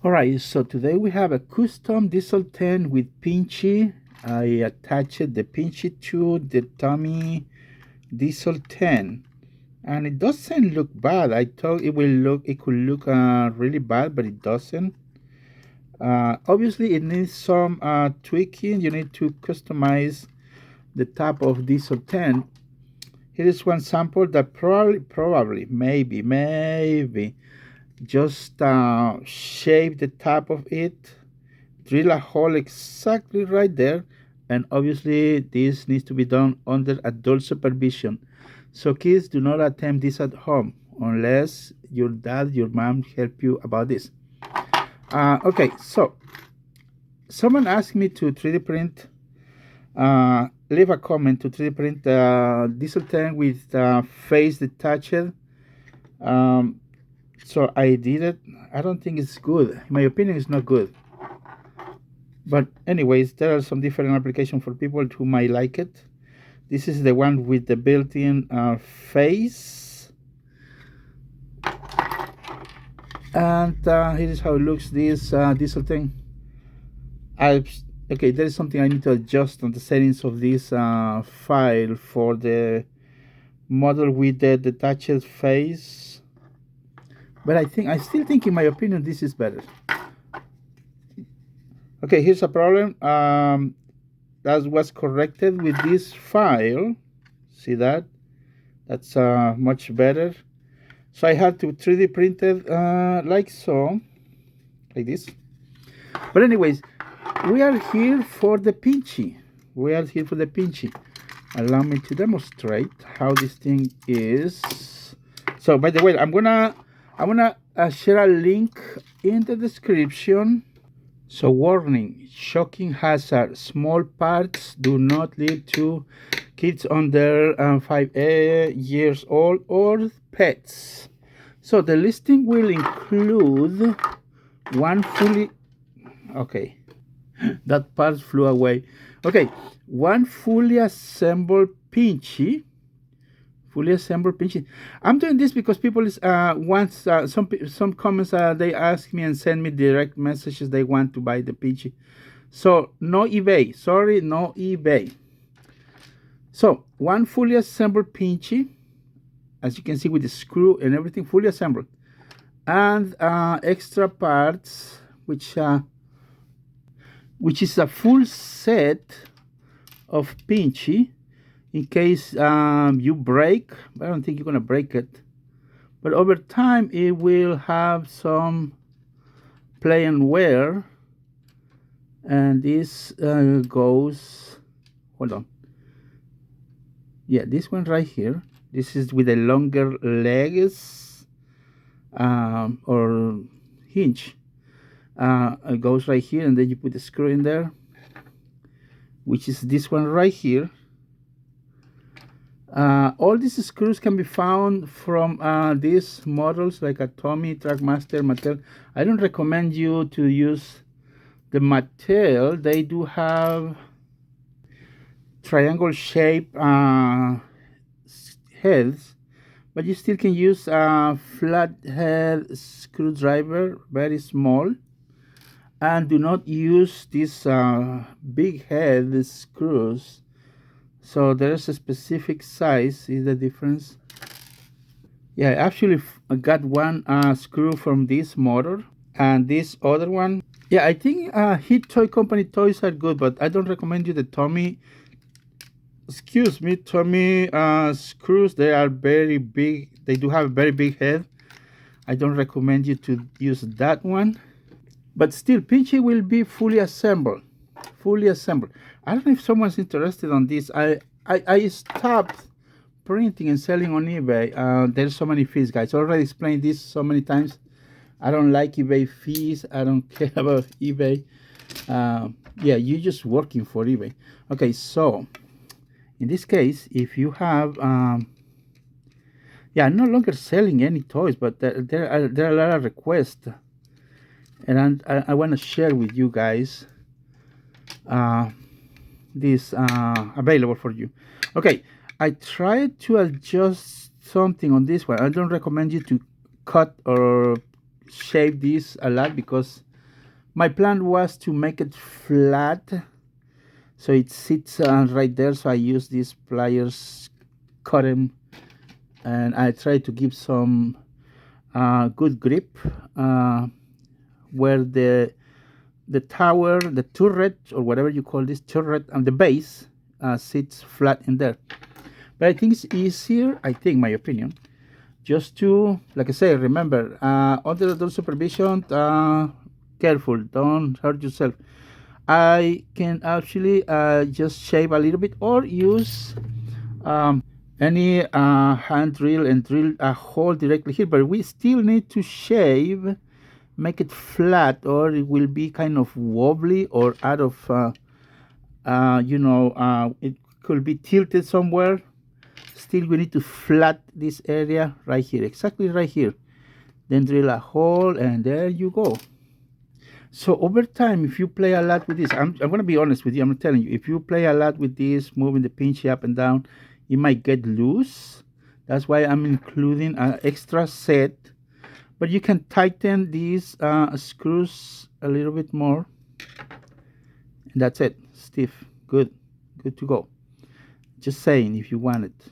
Alright, so today we have a custom diesel 10 with Pinchy. I attached the Pinchy to the Tommy diesel 10, and it doesn't look bad. I thought it could look really bad, but it doesn't. Obviously it needs some tweaking. You need to customize the top of diesel 10. Here is one sample that probably, maybe just shape the top of it, drill a hole exactly right there, and obviously this needs to be done under adult supervision. So kids, do not attempt this at home unless your dad, your mom help you about this. Okay, so someone asked me to 3D print, leave a comment to 3D print diesel tank with face detached. So I did it. I don't think it's good. In my opinion, it's not good. But anyways, there are some different applications for people who might like it. This is the one with the built-in face. And here is how it looks, this diesel thing. Okay, there is something I need to adjust on the settings of this file for the model with the detached face. But I still think, in my opinion, this is better. Okay, here's a problem. That was corrected with this file. See that? That's much better. So I had to 3D print it like so, like this. But anyways, we are here for the Pinchy. Allow me to demonstrate how this thing is. So by the way, I'm gonna share a link in the description. So warning, shocking hazard, small parts do not lead to kids under 5 years old or pets. So the listing will include one fully, okay, that part flew away. Okay, one fully assembled Pinchy. I'm doing this because people want some comments. They ask me and send me direct messages. They want to buy the Pinchy, so no eBay. Sorry, no eBay. So one fully assembled Pinchy, as you can see with the screw and everything, fully assembled, and extra parts, which is a full set of Pinchy. In case you break, I don't think you're gonna break it, but over time it will have some play and wear. And this goes, hold on, yeah, this one right here, this is with a longer legs or hinge. It goes right here, and then you put the screw in there, which is this one right here. All these screws can be found from these models like a Tommy, Trackmaster, Mattel. I don't recommend you to use the Mattel. They do have triangle shape heads, but you still can use a flat head screwdriver, very small. And do not use these big head screws. So there's a specific size. Is the difference? Yeah, I actually got one screw from this motor, and this other one. Yeah, I think Hit Toy Company toys are good, but I don't recommend you the Tommy. Excuse me, Tommy screws. They are very big. They do have a very big head. I don't recommend you to use that one. But still, Pinchy will be fully assembled. I don't know if someone's interested on this. I stopped printing and selling on eBay. There's so many fees, guys. I already explained this so many times. I don't like eBay fees. I don't care about eBay. Yeah, you're just working for eBay. Okay, so in this case, if you have yeah, I'm no longer selling any toys, but there are a lot of requests, and I want to share with you guys this available for you. Okay, I tried to adjust something on this one. I don't recommend you to cut or shape this a lot, because My plan was to make it flat, so it sits right there. So I use these pliers, cut them, and I try to give some good grip uh, where the tower, the turret, or whatever you call this turret, and the base sits flat in there. But I think it's easier, I think, my opinion, just to, like I say, remember, under adult supervision, careful, don't hurt yourself. I can actually just shave a little bit or use any hand drill and drill a hole directly here, but we still need to shave, make it flat, or it will be kind of wobbly or out of, it could be tilted somewhere. Still, we need to flat this area right here, exactly right here. Then drill a hole, and there you go. So over time, if you play a lot with this, I'm going to be honest with you. I'm telling you, if you play a lot with this, moving the pinchy up and down, it might get loose. That's why I'm including an extra set. But you can tighten these screws a little bit more. And that's it. Stiff. Good. Good to go. Just saying, if you want it.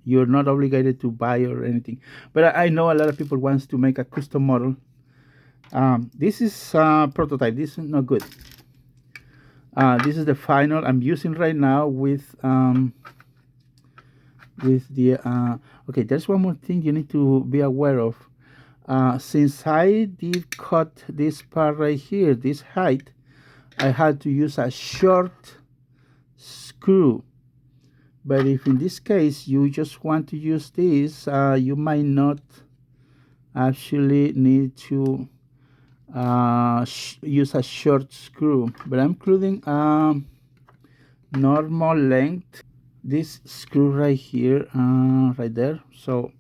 You're not obligated to buy or anything. But I know a lot of people wants to make a custom model. This is prototype. This is not good. This is the final I'm using right now with the okay. There's one more thing you need to be aware of. Since I did cut this part right here, this height, I had to use a short screw. But if in this case you just want to use this, you might not actually need to use a short screw. But I'm including normal length, this screw right here, right there. So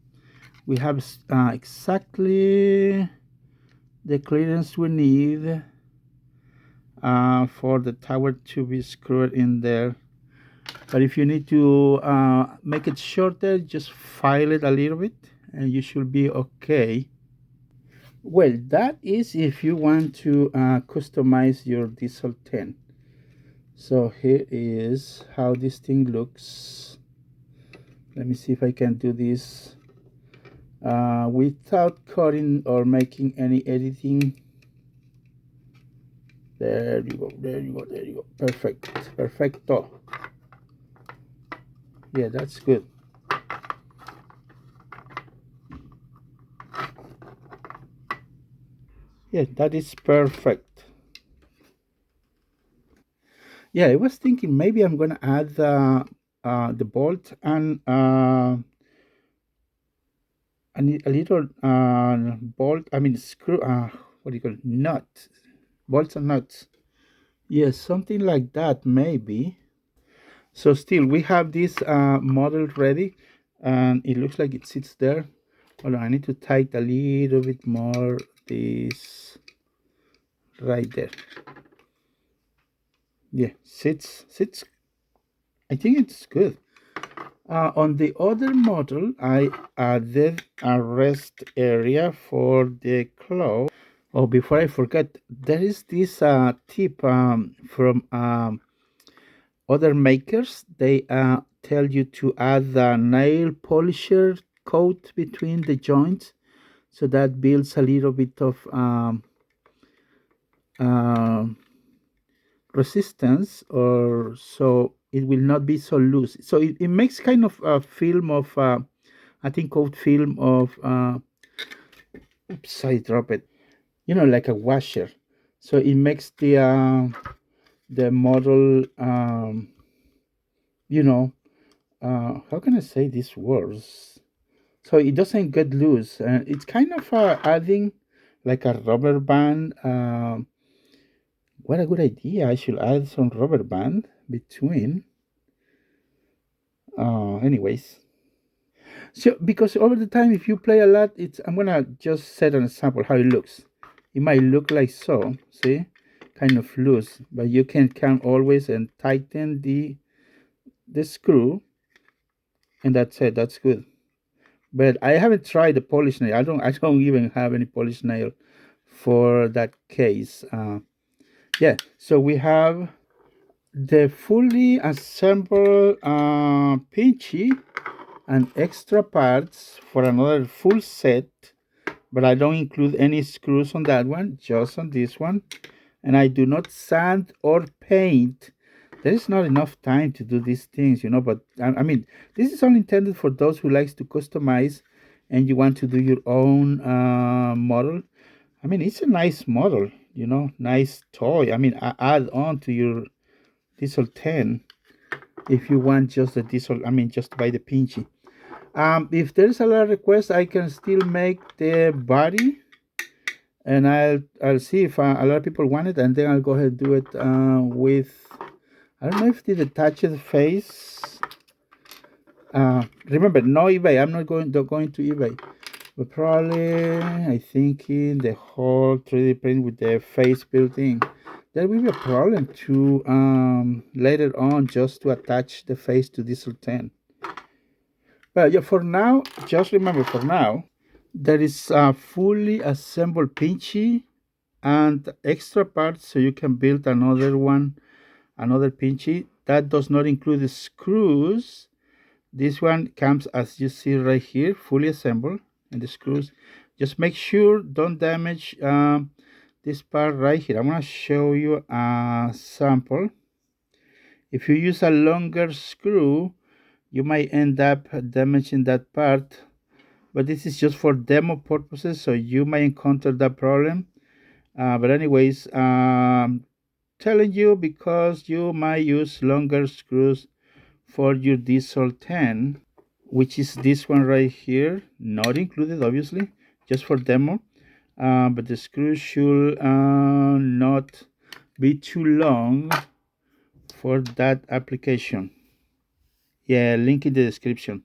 we have exactly the clearance we need for the tower to be screwed in there. But if you need to make it shorter, just file it a little bit and you should be okay. Well, that is if you want to customize your Diesel 10. So here is how this thing looks. Let me see if I can do this without cutting or making any editing. There you go, there you go, there you go. Perfect, perfecto. Yeah, that's good. Yeah, that is perfect. Yeah, I was thinking maybe I'm gonna add the bolt and a little bolt. I mean screw. What do you call it? Nut, bolts and nuts. Yes, something like that maybe. So still, we have this model ready, and it looks like it sits there. Hold on, I need to tighten a little bit more this right there. Yeah, sits. I think it's good. On the other model, I added a rest area for the claw. Oh, before I forget, there is this tip from other makers. They tell you to add a nail polisher coat between the joints, so that builds a little bit of uh, resistance, or so it will not be so loose. So it makes kind of a film of I think called film of oops, I drop it, like a washer. So it makes the model you know how can I say these words, so it doesn't get loose, and it's kind of adding like a rubber band. What a good idea. I should add some rubber band between. Anyways, so because over the time, if you play a lot, I'm gonna just set an example how it looks. It might look like so, see, kind of loose, but you can come always and tighten the screw, and that's it. That's good. But I haven't tried the polish nail. I don't even have any polish nail for that case. Yeah, so we have the fully assembled Pinchy and extra parts for another full set, but I don't include any screws on that one, just on this one. And I do not sand or paint. There is not enough time to do these things, but I mean, this is only intended for those who likes to customize and you want to do your own model. I mean, it's a nice model, nice toy. I mean, add on to your Diesel 10 if you want just the Diesel, I mean, just buy the Pinchy. If there's a lot of requests, I can still make the body, and I'll see if a lot of people want it, and then I'll go ahead and do it with, I don't know if the attached face. Remember, no eBay. I'm not going to eBay. But probably, I think in the whole 3D print with the face built in, there will be a problem to later on just to attach the face to Diesel 10. But yeah, for now, just remember, for now, there is a fully assembled Pinchy and extra parts so you can build another one, another Pinchy. That does not include the screws. This one comes as you see right here, fully assembled, and the screws. Just make sure don't damage this part right here. I'm gonna show you a sample. If you use a longer screw, you might end up damaging that part, but this is just for demo purposes, so you might encounter that problem. But anyways, telling you because you might use longer screws for your Diesel 10, which is this one right here, not included obviously, just for demo. But the screws should not be too long for that application. Yeah, link in the description.